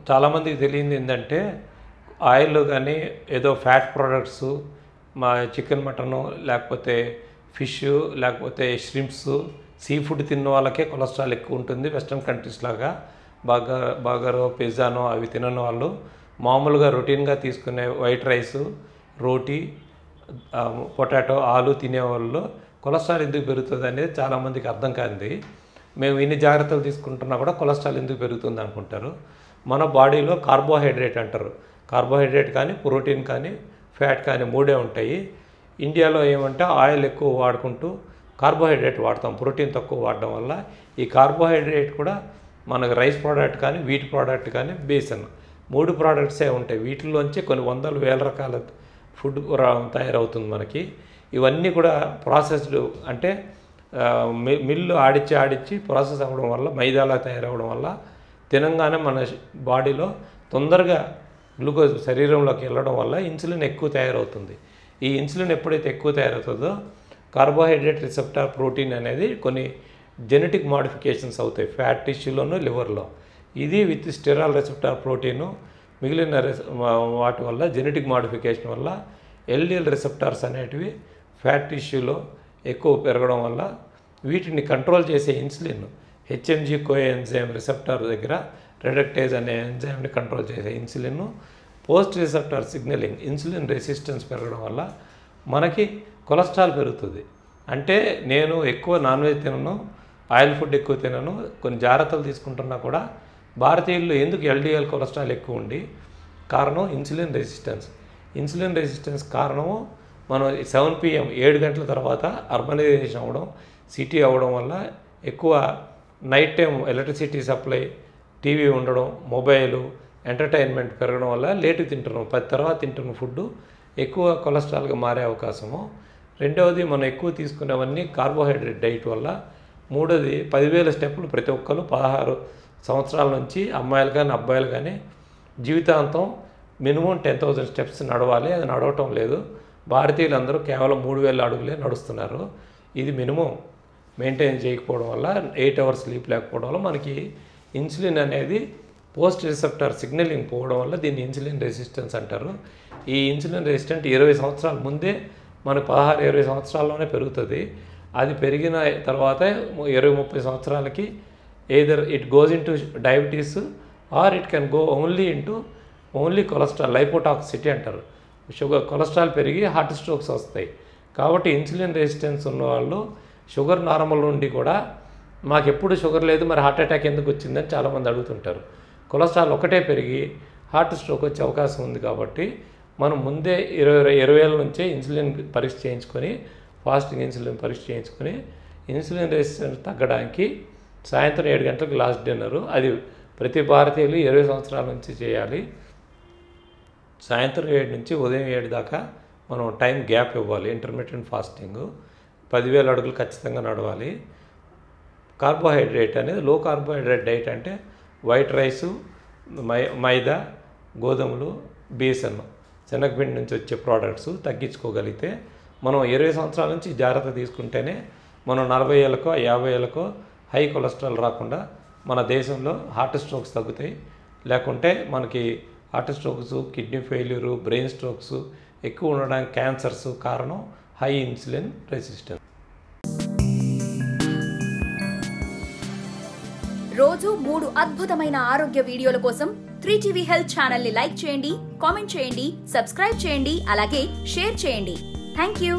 చాలామందికి తెలియంది ఏంటంటే ఆయిల్ కానీ ఏదో ఫ్యాట్ ప్రోడక్ట్స్ మా చికెన్ మటను లేకపోతే ఫిష్ లేకపోతే ష్రింప్స్ సీ ఫుడ్ తిన్న వాళ్ళకే కొలెస్ట్రాల్ ఎక్కువ ఉంటుంది. వెస్ట్రన్ కంట్రీస్ లాగా బర్గరో పిజ్జానో అవి తినని వాళ్ళు మామూలుగా రొటీన్గా తీసుకునే వైట్ రైసు రోటీ పొటాటో ఆలు తినేవాళ్ళు కొలెస్ట్రాల్ ఎందుకు పెరుగుతుంది అనేది చాలామందికి అర్థం కానిది. మేము ఇన్ని జాగ్రత్తలు తీసుకుంటున్నా కూడా కొలెస్ట్రాల్ ఎందుకు పెరుగుతుంది అనుకుంటారు. మన బాడీలో కార్బోహైడ్రేట్ అంటారు. కార్బోహైడ్రేట్ కానీ ప్రోటీన్ కానీ ఫ్యాట్ కానీ మూడే ఉంటాయి. ఇండియాలో ఏమంటే ఆయిల్ ఎక్కువ వాడుకుంటూ కార్బోహైడ్రేట్ వాడతాం, ప్రోటీన్ తక్కువ వాడడం వల్ల ఈ కార్బోహైడ్రేట్ కూడా మనకు రైస్ ప్రోడక్ట్ కానీ వీట్ ప్రోడక్ట్ కానీ బేసన్ 3 ప్రోడక్ట్సే ఉంటాయి. వీటిలోంచి కొన్ని వందల వేల రకాల ఫుడ్ తయారవుతుంది మనకి. ఇవన్నీ కూడా ప్రాసెస్డ్ అంటే మిల్లు ఆడిచ్చి ప్రాసెస్ అవ్వడం వల్ల మైదాలా తయారవడం వల్ల తినంగానే మన బాడీలో తొందరగా గ్లూకోజ్ శరీరంలోకి వెళ్ళడం వల్ల ఇన్సులిన్ ఎక్కువ తయారవుతుంది. ఈ ఇన్సులిన్ ఎప్పుడైతే ఎక్కువ తయారవుతుందో కార్బోహైడ్రేట్ రిసెప్టార్ ప్రోటీన్ అనేది కొన్ని జెనెటిక్ మాడిఫికేషన్స్ అవుతాయి ఫ్యాట్ టిష్యూలోను లివర్లో. ఇది విత్ స్టెరాల్ రిసెప్టార్ ప్రోటీను మిగిలిన వాటి వల్ల జెనెటిక్ మాడిఫికేషన్ వల్ల ఎల్డిఎల్ రిసెప్టార్స్ అనేటివి ఫ్యాట్ టిష్యూలో ఎక్కువ పెరగడం వల్ల వీటిని కంట్రోల్ చేసే ఇన్సులిన్ హెచ్ఎంజీ కోఎంజైమ్ రిసెప్టార్ దగ్గర రెడక్టేజ్ అనే ఎంజైమ్ని కంట్రోల్ చేసే insulin post receptor signalling insulin resistance పెరగడం వల్ల మనకి కొలెస్ట్రాల్ పెరుగుతుంది. అంటే నేను ఎక్కువ నాన్ వెజ్ తినను, ఆయిల్ ఫుడ్ ఎక్కువ తినను, కొన్ని జాగ్రత్తలు తీసుకుంటున్నా కూడా భారతీయుల్లో ఎందుకు ఎల్డిఎల్ కొలెస్ట్రాల్ ఎక్కువ ఉండి కారణం ఇన్సులిన్ రెసిస్టెన్స్. ఇన్సులిన్ రెసిస్టెన్స్ కారణము మనం 7 PM 7 గంటల తర్వాత అర్బనైజేషన్ అవ్వడం సిటీ అవ్వడం వల్ల ఎక్కువ night time electricity supply TV ఉండడం మొబైలు ఎంటర్టైన్మెంట్ పెరగడం వల్ల లేటు తింటున్నాం. 10 తర్వాత తింటున్న ఫుడ్ ఎక్కువ కొలెస్ట్రాల్గా మారే అవకాశము. రెండవది మనం ఎక్కువ తీసుకునేవన్నీ కార్బోహైడ్రేట్ డైట్ వల్ల. మూడోది 10,000 స్టెప్పులు ప్రతి ఒక్కరు 16 సంవత్సరాల నుంచి అమ్మాయిలు కానీ అబ్బాయిలు కానీ జీవితాంతం మినిమం 10,000 స్టెప్స్ నడవాలి. అది నడవటం లేదు. భారతీయులందరూ కేవలం 3,000 అడుగులే నడుస్తున్నారు. ఇది మినిమం మెయింటైన్ చేయకపోవడం వల్ల 8 అవర్స్ స్లీప్ లేకపోవడం వల్ల మనకి ఇన్సులిన్ అనేది పోస్ట్ రిసెప్టార్ సిగ్నలింగ్ పోవడం వల్ల దీన్ని ఇన్సులిన్ రెసిస్టెన్స్ అంటారు. ఈ ఇన్సులిన్ రెసిస్టెంట్ 20 సంవత్సరాల ముందే మనకు 16-20 సంవత్సరాల్లోనే పెరుగుతుంది. అది పెరిగిన తర్వాత 20-30 సంవత్సరాలకి either it goes into diabetes or it can go only cholesterol lipotoxicity అంటారు. కొలెస్ట్రాల్ పెరిగి హార్ట్ స్ట్రోక్స్ వస్తాయి. కాబట్టి ఇన్సులిన్ రెసిస్టెన్స్ ఉన్నవాళ్ళు షుగర్ నార్మల్ నుండి కూడా మాకు ఎప్పుడు షుగర్ లేదు మరి హార్ట్ అటాక్ ఎందుకు వచ్చిందని చాలామంది అడుగుతుంటారు. కొలెస్ట్రాల్ ఒకటే పెరిగి హార్ట్ స్ట్రోక్ వచ్చే అవకాశం ఉంది. కాబట్టి మనం ముందే 20 ఏళ్ళ నుంచే ఇన్సులిన్ పరీక్ష చేయించుకొని ఫాస్టింగ్ ఇన్సులిన్ పరీక్ష చేయించుకొని ఇన్సులిన్ రెసిస్టెన్స్ తగ్గడానికి సాయంత్రం 7 గంటలకు లాస్ట్ డిన్నరు అది ప్రతి భారతీయులు 20 సంవత్సరాల నుంచి చేయాలి. సాయంత్రం 7 నుంచి ఉదయం 7 దాకా మనం టైం గ్యాప్ ఇవ్వాలి. ఇంటర్మీడియట్ ఫాస్టింగ్ 10,000 అడుగులు ఖచ్చితంగా నడవాలి. కార్బోహైడ్రేట్ అనేది లో కార్బోహైడ్రేట్ డైట్ అంటే వైట్ రైసు మైదా గోధుమలు బేసన్ శనగపిండి నుంచి వచ్చే ప్రోడక్ట్స్ తగ్గించుకోగలిగితే మనం 20 సంవత్సరాల నుంచి జాగ్రత్త తీసుకుంటేనే మనం 40 ఏళ్ళకో 50 ఏళ్ళకో హై కొలెస్ట్రాల్ రాకుండా మన దేశంలో హార్ట్ స్ట్రోక్స్ తగ్గుతాయి. లేకుంటే మనకి heart strokes kidney failure brain strokes ఎక్కువ ఉండడానికి క్యాన్సర్స్ కారణం హై ఇన్సులిన్ రెసిస్టెన్స్. రోజు 3 అద్భుతమైన ఆరోగ్య వీడియోల కోసం 3TV హెల్త్ ఛానల్ ని లైక్ చేయండి, కామెంట్ చేయండి, సబ్స్క్రైబ్ చేయండి, అలాగే షేర్ చేయండి. థాంక్యూ.